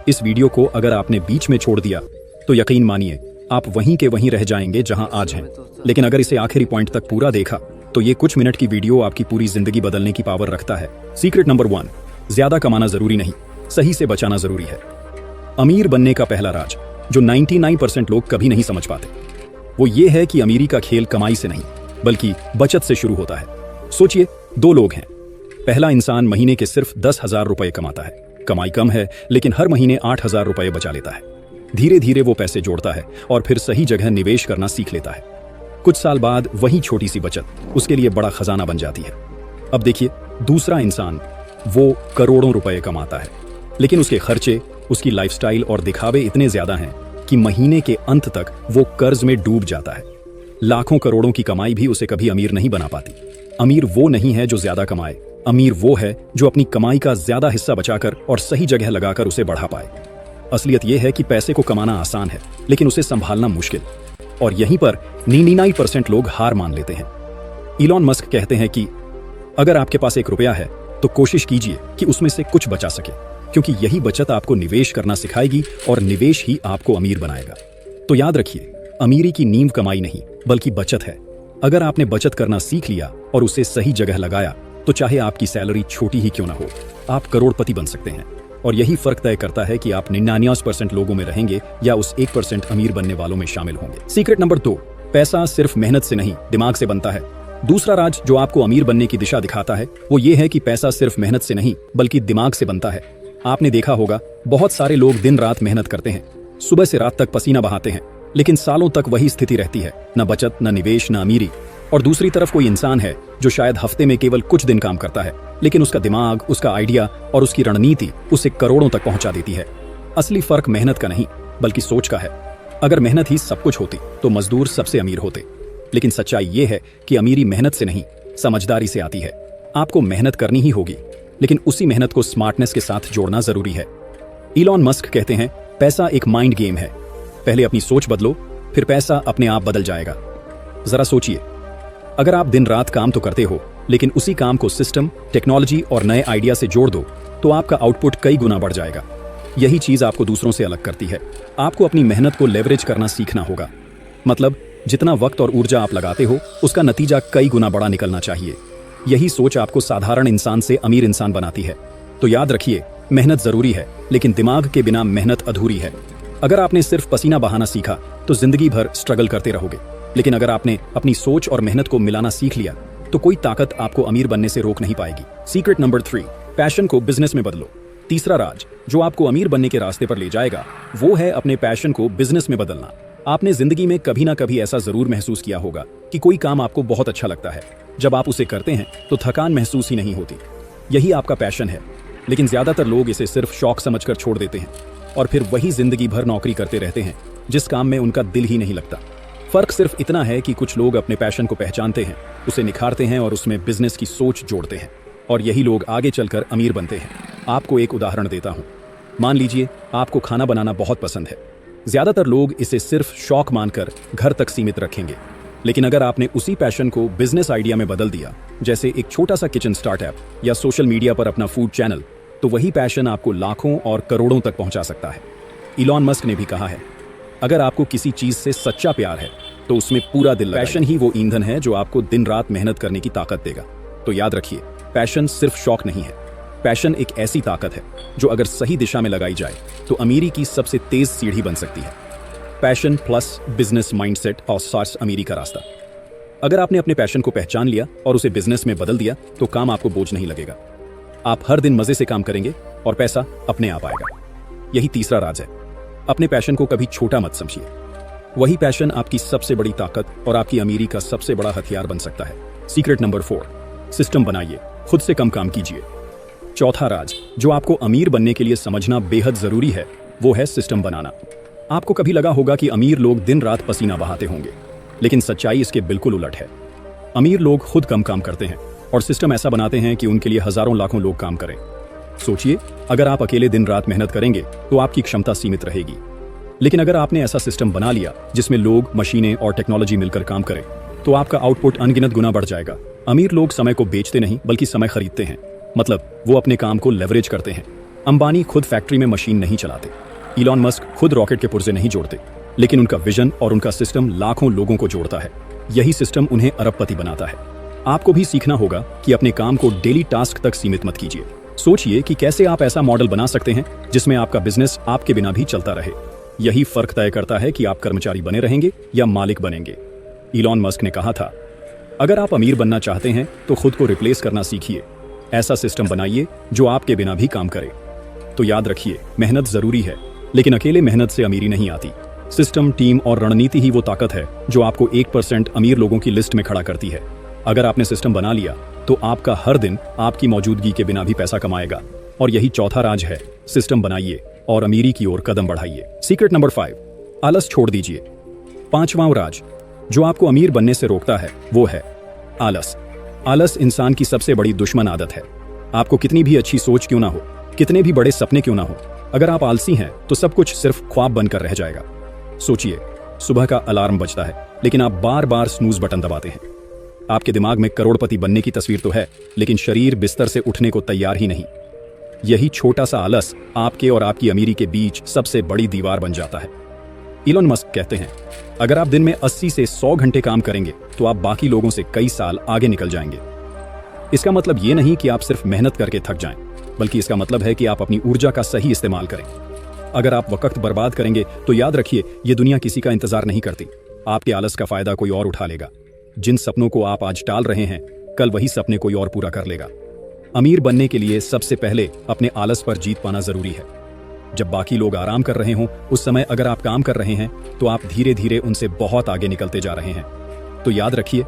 इस वीडियो को अगर आपने बीच में छोड़ दिया तो यकीन मानिए आप वहीं के वहीं रह जाएंगे जहां आज हैं। लेकिन अगर इसे आखिरी पॉइंट तक पूरा देखा तो ये कुछ मिनट की वीडियो आपकी पूरी जिंदगी बदलने की पावर रखता है। सीक्रेट नंबर 1, ज्यादा कमाना जरूरी नहीं, सही से बचाना जरूरी है। अमीर बनने का पहला राज जो 99% लोग कभी नहीं समझ पाते वो ये है कि अमीरी का खेल कमाई से नहीं बल्कि बचत से शुरू होता है। सोचिए, 2 लोग हैं। पहला इंसान महीने के सिर्फ 10,000 रुपए कमाता है, कमाई कम है लेकिन हर महीने 8,000 रुपए बचा लेता है। धीरे धीरे वो पैसे जोड़ता है और फिर सही जगह निवेश करना सीख लेता है। कुछ साल बाद वही छोटी सी बचत उसके लिए बड़ा खजाना बन जाती है। अब देखिए, दूसरा इंसान वो करोड़ों रुपए कमाता है लेकिन उसके खर्चे, उसकी लाइफस्टाइल और दिखावे इतने ज्यादा हैं कि महीने के अंत तक वो कर्ज में डूब जाता है। लाखों करोड़ों की कमाई भी उसे कभी अमीर नहीं बना पाती। अमीर वो नहीं है जो ज्यादा कमाए, अमीर वो है जो अपनी कमाई का ज्यादा हिस्सा बचाकर और सही जगह लगाकर उसे बढ़ा पाए। असलियत यह है कि पैसे को कमाना आसान है लेकिन उसे संभालना मुश्किल, और यहीं पर 99% लोग हार मान लेते हैं। इलॉन मस्क कहते हैं कि अगर आपके पास 1 रुपया है तो कोशिश कीजिए कि उसमें से कुछ बचा सके, क्योंकि यही बचत आपको निवेश करना सिखाएगी और निवेश ही आपको अमीर बनाएगा। तो याद रखिए, अमीरी की नींव कमाई नहीं बल्कि बचत है। अगर आपने बचत करना सीख लिया और उसे सही जगह लगाया तो चाहे आपकी सैलरी छोटी ही क्यों ना हो, आप करोड़पति बन सकते हैं। और यही फर्क तय करता है कि आप 99% लोगों में रहेंगे या उस 1% अमीर बनने वालों में शामिल होंगे। सीक्रेट नंबर 2, पैसा सिर्फ मेहनत से नहीं दिमाग से बनता है। दूसरा राज जो आपको अमीर बनने की दिशा दिखाता है वो ये है कि पैसा सिर्फ मेहनत से नहीं बल्कि दिमाग से बनता है। आपने देखा होगा, बहुत सारे लोग दिन रात मेहनत करते हैं, सुबह से रात तक पसीना बहाते हैं, लेकिन सालों तक वही स्थिति रहती है, न बचत, न निवेश, न अमीरी। और दूसरी तरफ कोई इंसान है जो शायद हफ्ते में केवल कुछ दिन काम करता है लेकिन उसका दिमाग, उसका आइडिया और उसकी रणनीति उसे करोड़ों तक पहुंचा देती है। असली फर्क मेहनत का नहीं बल्कि सोच का है। अगर मेहनत ही सब कुछ होती तो मजदूर सबसे अमीर होते, लेकिन सच्चाई ये है कि अमीरी मेहनत से नहीं समझदारी से आती है। आपको मेहनत करनी ही होगी लेकिन उसी मेहनत को स्मार्टनेस के साथ जोड़ना जरूरी है। इलॉन मस्क कहते हैं, पैसा एक माइंड गेम है, पहले अपनी सोच बदलो फिर पैसा अपने आप बदल जाएगा। जरा सोचिए, अगर आप दिन रात काम तो करते हो लेकिन उसी काम को सिस्टम, टेक्नोलॉजी और नए आइडिया से जोड़ दो तो आपका आउटपुट कई गुना बढ़ जाएगा। यही चीज आपको दूसरों से अलग करती है। आपको अपनी मेहनत को लेवरेज करना सीखना होगा। मतलब जितना वक्त और ऊर्जा आप लगाते हो उसका नतीजा कई गुना बड़ा निकलना चाहिए। यही सोच आपको साधारण इंसान से अमीर इंसान बनाती है। तो याद रखिए, मेहनत जरूरी है लेकिन दिमाग के बिना मेहनत अधूरी है। अगर आपने सिर्फ पसीना बहाना सीखा तो जिंदगी भर स्ट्रगल करते रहोगे, लेकिन अगर आपने अपनी सोच और मेहनत को मिलाना सीख लिया तो कोई ताकत आपको अमीर बनने से रोक नहीं पाएगी। सीक्रेट नंबर 3, पैशन को बिजनेस में बदलो। तीसरा राज जो आपको अमीर बनने के रास्ते पर ले जाएगा वो है अपने पैशन को बिजनेस में बदलना। आपने जिंदगी में कभी ना कभी ऐसा जरूर महसूस किया होगा कि कोई काम आपको बहुत अच्छा लगता है, जब आप उसे करते हैं तो थकान महसूस ही नहीं होती। यही आपका पैशन है, लेकिन ज्यादातर लोग इसे सिर्फ शौक समझकर छोड़ देते हैं और फिर वही जिंदगी भर नौकरी करते रहते हैं जिस काम में उनका दिल ही नहीं लगता। फर्क सिर्फ इतना है कि कुछ लोग अपने पैशन को पहचानते हैं, उसे निखारते हैं और उसमें बिजनेस की सोच जोड़ते हैं, और यही लोग आगे चलकर अमीर बनते हैं। आपको एक उदाहरण देता हूं। मान लीजिए आपको खाना बनाना बहुत पसंद है। ज्यादातर लोग इसे सिर्फ शौक मानकर घर तक सीमित रखेंगे, लेकिन अगर आपने उसी पैशन को बिजनेस आइडिया में बदल दिया, जैसे एक छोटा सा किचन स्टार्टअप या सोशल मीडिया पर अपना फूड चैनल, तो वही पैशन आपको लाखों और करोड़ों तक पहुंचा सकता है। इलॉन मस्क ने भी कहा है, अगर आपको किसी चीज से सच्चा प्यार है तो उसमें पूरा दिल लगाइए। पैशन ही वो ईंधन है जो आपको दिन रात मेहनत करने की ताकत देगा। तो याद रखिए, पैशन सिर्फ शौक नहीं है, पैशन एक ऐसी ताकत है जो अगर सही दिशा में लगाई जाए तो अमीरी की सबसे तेज सीढ़ी बन सकती है। पैशन प्लस बिजनेस माइंडसेट और सार्स अमीरी का रास्ता। अगर आपने अपने पैशन को पहचान लिया और उसे बिजनेस में बदल दिया तो काम आपको बोझ नहीं लगेगा। आप हर दिन मजे से काम करेंगे और पैसा अपने आप आएगा। यही तीसरा राज है। अपने पैशन को कभी छोटा मत समझिए। वही पैशन आपकी सबसे बड़ी ताकत और आपकी अमीरी का सबसे बड़ा हथियार बन सकता है। सीक्रेट नंबर 4, सिस्टम बनाइए, खुद से कम काम कीजिए। चौथा राज जो आपको अमीर बनने के लिए समझना बेहद जरूरी है वो है सिस्टम बनाना। आपको कभी लगा होगा कि अमीर लोग दिन रात पसीना बहाते होंगे, लेकिन सच्चाई इसके बिल्कुल उलट है। अमीर लोग खुद कम काम करते हैं और सिस्टम ऐसा बनाते हैं कि उनके लिए हजारों लाखों लोग काम करें। सोचिए, अगर आप अकेले दिन रात मेहनत करेंगे तो आपकी क्षमता सीमित रहेगी, लेकिन अगर आपने ऐसा सिस्टम बना लिया जिसमें लोग, मशीनें और टेक्नोलॉजी मिलकर काम करें तो आपका आउटपुट अनगिनत गुना बढ़ जाएगा। अमीर लोग समय को बेचते नहीं बल्कि समय खरीदते हैं, मतलब वो अपने काम को लेवरेज करते हैं। अंबानी खुद फैक्ट्री में मशीन नहीं चलाते, इलॉन मस्क खुद रॉकेट के पुर्जे नहीं जोड़ते, लेकिन उनका विजन और उनका सिस्टम लाखों लोगों को जोड़ता है। यही सिस्टम उन्हें अरबपति बनाता है। आपको भी सीखना होगा कि अपने काम को डेली टास्क तक सीमित मत कीजिए। सोचिए कि कैसे आप ऐसा मॉडल बना सकते हैं जिसमें आपका बिजनेस आपके बिना भी चलता रहे। यही फर्क तय करता है कि आप कर्मचारी बने रहेंगे या मालिक बनेंगे। इलॉन मस्क ने कहा था, अगर आप अमीर बनना चाहते हैं तो खुद को रिप्लेस करना सीखिए। ऐसा सिस्टम बनाइए जो आपके बिना भी काम करे। तो याद रखिए, मेहनत जरूरी है, लेकिन अकेले मेहनत से अमीरी नहीं आती। सिस्टम, टीम और रणनीति ही वो ताकत है जो आपको 1% अमीर लोगों की लिस्ट में खड़ा करती है। अगर आपने सिस्टम बना लिया तो आपका हर दिन आपकी मौजूदगी के बिना भी पैसा कमाएगा। और यही चौथा राज है, सिस्टम बनाइए और अमीरी की ओर कदम बढ़ाइए। सीक्रेट नंबर 5, आलस छोड़ दीजिए। पांचवां राज जो आपको अमीर बनने से रोकता है वो है आलस। आलस इंसान की सबसे बड़ी दुश्मन आदत है। आपको कितनी भी अच्छी सोच क्यों ना हो, कितने भी बड़े सपने क्यों ना हो, अगर आप आलसी हैं तो सब कुछ सिर्फ ख्वाब बनकर रह जाएगा। सोचिए, सुबह का अलार्म बजता है लेकिन आप बार बार स्नूज बटन दबाते हैं। आपके दिमाग में करोड़पति बनने की तस्वीर तो है, लेकिन शरीर बिस्तर से उठने को तैयार ही नहीं। यही छोटा सा आलस आपके और आपकी अमीरी के बीच सबसे बड़ी दीवार बन जाता है। इलॉन मस्क कहते हैं, अगर आप दिन में 80 से 100 घंटे काम करेंगे तो आप बाकी लोगों से कई साल आगे निकल जाएंगे। इसका मतलब ये नहीं कि आप सिर्फ मेहनत करके थक जाएं, बल्कि इसका मतलब है कि आप अपनी ऊर्जा का सही इस्तेमाल करें। अगर आप वक्त बर्बाद करेंगे तो याद रखिए, ये दुनिया किसी का इंतजार नहीं करती। आपके आलस का फायदा कोई और उठा लेगा। जिन सपनों को आप आज टाल रहे हैं, कल वही सपने कोई और पूरा कर लेगा। अमीर बनने के लिए सबसे पहले अपने आलस पर जीत पाना जरूरी है। जब बाकी लोग आराम कर रहे हों, उस समय अगर आप काम कर रहे हैं तो आप धीरे धीरे उनसे बहुत आगे निकलते जा रहे हैं। तो याद रखिए,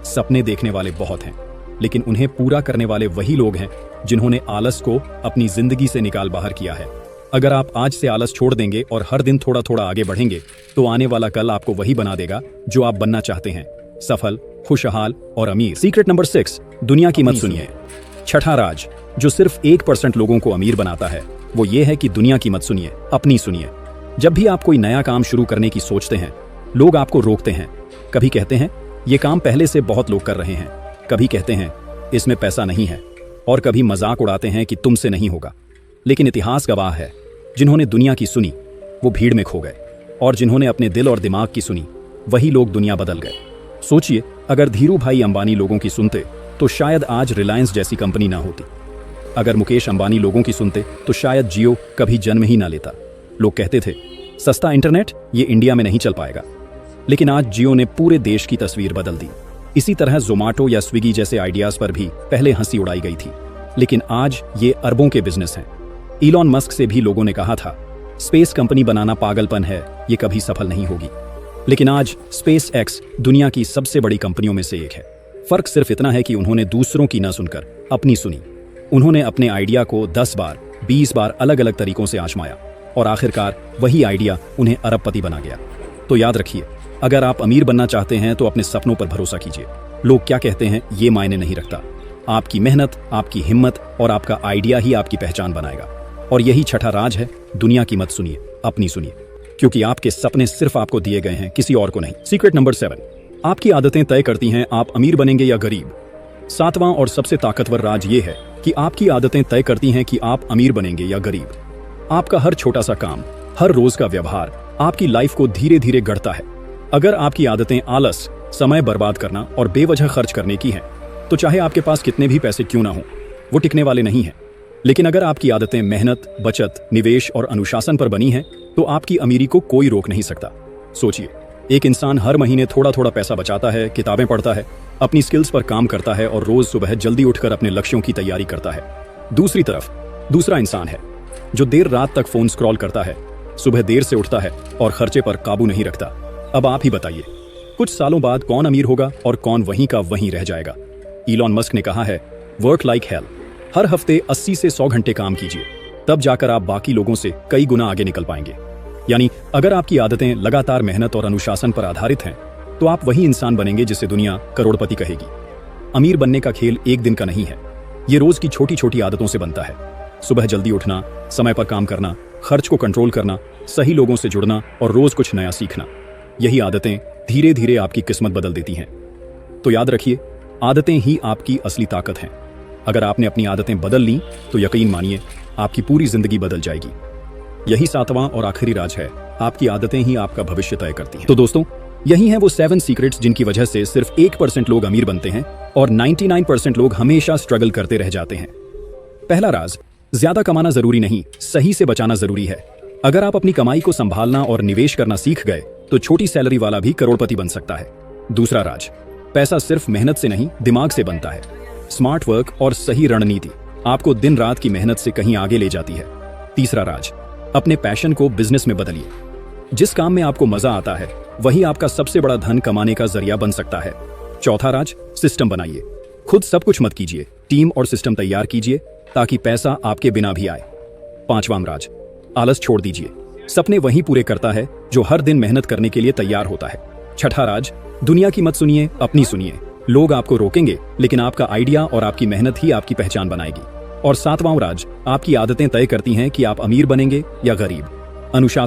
सपने देखने वाले बहुत हैं, लेकिन उन्हें पूरा करने वाले वही लोग हैं जिन्होंने आलस को अपनी जिंदगी से निकाल बाहर किया है। अगर आप आज से आलस छोड़ देंगे और हर दिन थोड़ा थोड़ा आगे बढ़ेंगे तो आने वाला कल आपको वही बना देगा जो आप बनना चाहते हैं, सफल, खुशहाल और अमीर। सीक्रेट नंबर 6, दुनिया की मत सुनिए। छठा राज जो सिर्फ 1% लोगों को अमीर बनाता है वो ये है कि दुनिया की मत सुनिए, अपनी सुनिए। जब भी आप कोई नया काम शुरू करने की सोचते हैं, लोग आपको रोकते हैं। कभी कहते हैं ये काम पहले से बहुत लोग कर रहे हैं, कभी कहते हैं इसमें पैसा नहीं है, और कभी मजाक उड़ाते हैं कि तुमसे नहीं होगा। लेकिन इतिहास गवाह है, जिन्होंने दुनिया की सुनी वो भीड़ में खो गए, और जिन्होंने अपने दिल और दिमाग की सुनी वही लोग दुनिया बदल गए। सोचिए, अगर धीरू भाई अंबानी लोगों की सुनते तो शायद आज रिलायंस जैसी कंपनी ना होती। अगर मुकेश अंबानी लोगों की सुनते तो शायद जियो कभी जन्म ही ना लेता। लोग कहते थे सस्ता इंटरनेट ये इंडिया में नहीं चल पाएगा, लेकिन आज जियो ने पूरे देश की तस्वीर बदल दी। इसी तरह जोमाटो या स्विगी जैसे आइडियाज पर भी पहले हंसी उड़ाई गई थी, लेकिन आज ये अरबों के बिजनेस हैं। इलॉन मस्क से भी लोगों ने कहा था स्पेस कंपनी बनाना पागलपन है, ये कभी सफल नहीं होगी, लेकिन आज स्पेस एक्स दुनिया की सबसे बड़ी कंपनियों में से एक है। फर्क सिर्फ इतना है कि उन्होंने दूसरों की न सुनकर अपनी सुनी। उन्होंने अपने आइडिया को 10 बार 20 बार अलग अलग तरीकों से आजमाया और आखिरकार वही आइडिया उन्हें अरबपति बना गया। तो याद रखिए, अगर आप अमीर बनना चाहते हैं तो अपने सपनों पर भरोसा कीजिए। लोग क्या कहते हैं ये मायने नहीं रखता। आपकी मेहनत, आपकी हिम्मत और आपका आइडिया ही आपकी पहचान बनाएगा। और यही छठा राज है, दुनिया की मत सुनिए, अपनी सुनिए, क्योंकि आपके सपने सिर्फ आपको दिए गए हैं, किसी और को नहीं। सीक्रेट नंबर 7, आपकी आदतें तय करती हैं आप अमीर बनेंगे या गरीब। सातवां और सबसे ताकतवर राज ये है कि आपकी आदतें तय करती हैं कि आप अमीर बनेंगे या गरीब। आपका हर छोटा सा काम, हर रोज का व्यवहार आपकी लाइफ को धीरे धीरे गढ़ता है। अगर आपकी आदतें आलस, समय बर्बाद करना और बेवजह खर्च करने की हैं, तो चाहे आपके पास कितने भी पैसे क्यों ना हो, वो टिकने वाले नहीं हैं। लेकिन अगर आपकी आदतें मेहनत, बचत, निवेश और अनुशासन पर बनी हैं, तो आपकी अमीरी को कोई रोक नहीं सकता। सोचिए, एक इंसान हर महीने थोड़ा थोड़ा पैसा बचाता है, किताबें पढ़ता है, अपनी स्किल्स पर काम करता है और रोज सुबह जल्दी उठकर अपने लक्ष्यों की तैयारी करता है। दूसरी तरफ दूसरा इंसान है जो देर रात तक फोन स्क्रॉल करता है, सुबह देर से उठता है और खर्चे पर काबू नहीं रखता। अब आप ही बताइए, कुछ सालों बाद कौन अमीर होगा और कौन वहीं का वहीं रह जाएगा। इलॉन मस्क ने कहा है, वर्क लाइक हेल। हर हफ्ते 80 से 100 घंटे काम कीजिए, तब जाकर आप बाकी लोगों से कई गुना आगे निकल पाएंगे। यानी अगर आपकी आदतें लगातार मेहनत और अनुशासन पर आधारित हैं, तो आप वही इंसान बनेंगे जिसे दुनिया करोड़पति कहेगी। अमीर बनने का खेल एक दिन का नहीं है, ये रोज की छोटी छोटी आदतों से बनता है। सुबह जल्दी उठना, समय पर काम करना, खर्च को कंट्रोल करना, सही लोगों से जुड़ना और रोज कुछ नया सीखना। यही आदतें धीरे धीरे आपकी किस्मत बदल देती हैं। तो याद रखिए, आदतें ही आपकी असली ताकत हैं। अगर आपने अपनी आदतें बदल ली तो यकीन मानिए आपकी पूरी जिंदगी बदल जाएगी। यही 7वां और आखिरी राज है, आपकी आदतें ही आपका भविष्य तय करती हैं। तो दोस्तों, यही हैं वो 7 सीक्रेट्स जिनकी वजह से सिर्फ 1% लोग अमीर बनते हैं और 99% लोग हमेशा स्ट्रगल करते रह जाते हैं। पहला राज, ज्यादा कमाना जरूरी नहीं, सही से बचाना जरूरी है। अगर आप अपनी कमाई को संभालना और निवेश करना सीख गए तो छोटी सैलरी वाला भी करोड़पति बन सकता है। दूसरा राज, पैसा सिर्फ मेहनत से नहीं, दिमाग से बनता है। स्मार्ट वर्क और सही रणनीति आपको दिन रात की मेहनत से कहीं आगे ले जाती है। तीसरा राज, अपने पैशन को बिजनेस में बदलिए। जिस काम में आपको मजा आता है वही आपका सबसे बड़ा धन कमाने का जरिया बन सकता है। चौथा राज, सिस्टम बनाइए। खुद सब कुछ मत कीजिए, टीम और सिस्टम तैयार कीजिए ताकि पैसा आपके बिना भी आए। पांचवां राज, आलस छोड़ दीजिए। सपने वही पूरे करता है जो हर दिन मेहनत करने के लिए तैयार होता है। छठा राज, दुनिया की मत सुनिए, अपनी सुनिए। लोग आपको रोकेंगे लेकिन आपका आइडिया और आपकी मेहनत ही आपकी पहचान बनाएगी। और सातवां राज, आपकी आदतें तय करती हैं कि आप अमीर बनेंगे या गरीब। अनुशासन